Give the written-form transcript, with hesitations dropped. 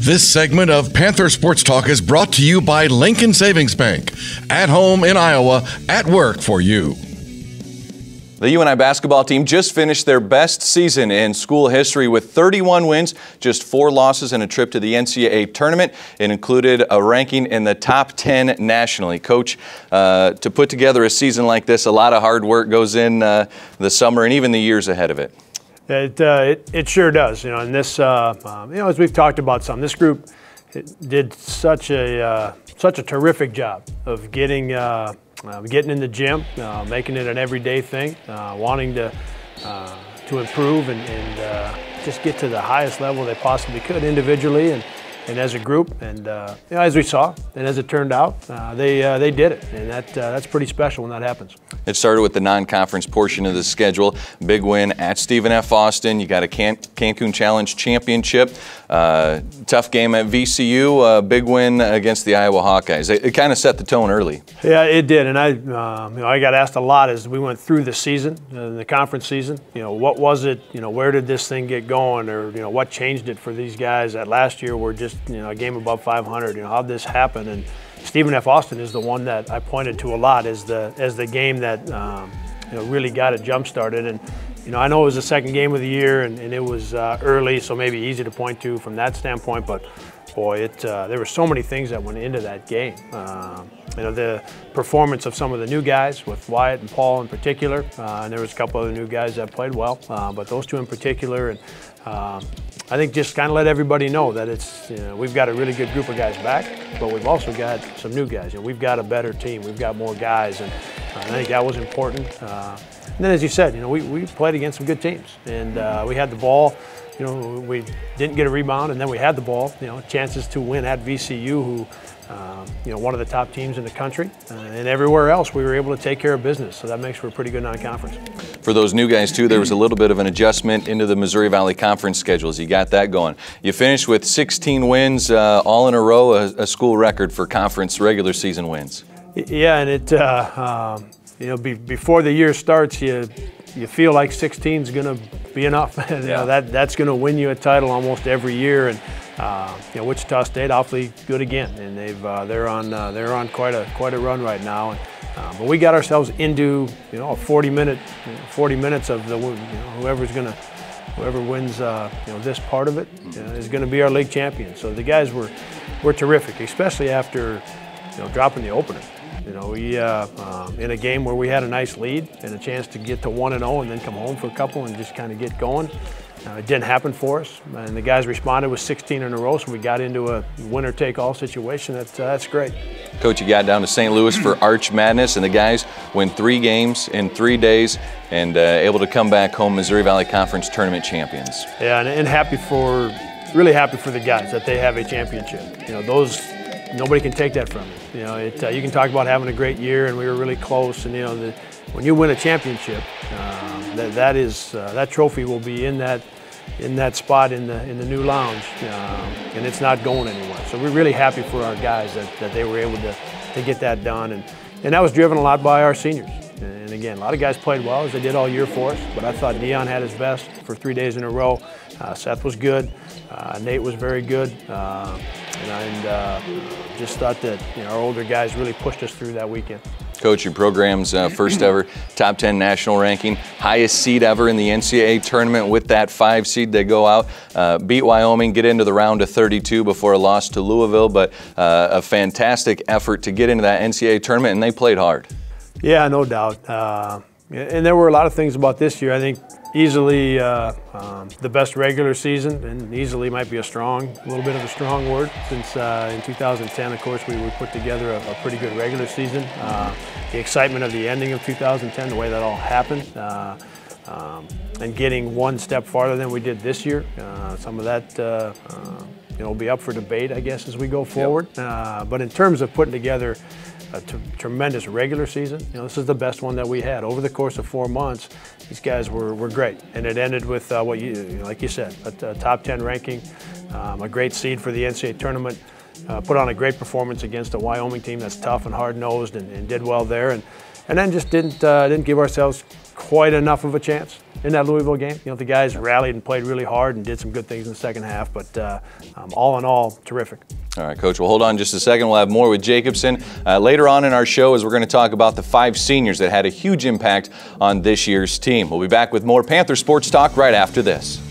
This segment of Panther Sports Talk is brought to you by Lincoln Savings Bank. At home in Iowa, at work for you. The UNI basketball team just finished their best season in school history with 31 wins, just 4 losses, and a trip to the NCAA Tournament. It included a ranking in the top 10 nationally. Coach, to put together a season like this, a lot of hard work goes in the summer and even the years ahead of it. It sure does. And this, as we've talked about this group did such a terrific job of getting in the gym, making it an everyday thing, wanting to improve and just get to the highest level they possibly could individually and as a group. And as we saw and as it turned out, they did it, and that's pretty special when that happens. It started with the non-conference portion of the schedule. Big win at Stephen F. Austin. You got a Cancun Challenge championship. Tough game at VCU. Big win against the Iowa Hawkeyes. It kind of set the tone early. Yeah, it did. And I got asked a lot as we went through the season, the conference season. What was it? Where did this thing get going? Or what changed it for these guys that last year were just a game above 500? How'd this happen? And Stephen F. Austin is the one that I pointed to a lot as the game that really got it jump started. And I know it was the second game of the year and it was early, so maybe easy to point to from that standpoint. But boy, there were so many things that went into that game. The performance of some of the new guys, with Wyatt and Paul in particular, and there was a couple other new guys that played well, but those two in particular. And I think just kind of let everybody know that we've got a really good group of guys back, but we've also got some new guys. We've got a better team. We've got more guys, and I think that was important. And then, as you said, we played against some good teams, and we had the ball. We didn't get a rebound, and then we had the ball. Chances to win at VCU, who, one of the top teams in the country, and everywhere else we were able to take care of business. So that makes for a pretty good non-conference. For those new guys too, there was a little bit of an adjustment into the Missouri Valley Conference schedules. You got that going. You finished with 16 wins, all in a row, a school record for conference regular season wins. Yeah, and before the year starts, you feel like 16 is going to be enough. That's going to win you a title almost every year. And Wichita State awfully good again, and they're on quite a run right now. But we got ourselves into 40 minutes of whoever wins this part of it is going to be our league champion. So the guys were terrific, especially after dropping the opener. We in a game where we had a nice lead and a chance to get to 1-0 and then come home for a couple and just kind of get going. It didn't happen for us, and the guys responded with 16 in a row, so we got into a winner-take-all situation. That's great. Coach, you got down to St. Louis for Arch Madness, and the guys win 3 games in 3 days and able to come back home Missouri Valley Conference Tournament champions. Yeah, and really happy for the guys that they have a championship. Nobody can take that from you. You can talk about having a great year, and we were really close. And when you win a championship, that trophy will be in that spot in the new lounge, and it's not going anywhere. So we're really happy for our guys that they were able to get that done, and that was driven a lot by our seniors. And again, a lot of guys played well, as they did all year for us, but I thought Dion had his best for 3 days in a row. Seth was good. Nate was very good. And just thought that our older guys really pushed us through that weekend. Coach, your program's first ever top 10 national ranking, highest seed ever in the NCAA tournament with that 5 seed. They go out, beat Wyoming, get into the round of 32 before a loss to Louisville, but a fantastic effort to get into that NCAA tournament, and they played hard. Yeah, no doubt. And there were a lot of things about this year. I think easily the best regular season, and easily might be a little bit of a strong word, since in 2010, of course, we put together a pretty good regular season. The excitement of the ending of 2010, the way that all happened, and getting one step farther than we did this year. Some of that will be up for debate, I guess, as we go forward. Yep. But in terms of putting together a tremendous regular season, this is the best one that we had. Over the course of 4 months, these guys were great. And it ended with, like you said, a top 10 ranking, a great seed for the NCAA tournament, put on a great performance against a Wyoming team that's tough and hard-nosed and did well there. And then just didn't give ourselves quite enough of a chance in that Louisville game. You know, the guys rallied and played really hard and did some good things in the second half, but all in all, terrific. All right, Coach, well, hold on just a second. We'll have more with Jacobson later on in our show, as we're going to talk about the 5 seniors that had a huge impact on this year's team. We'll be back with more Panther Sports Talk right after this.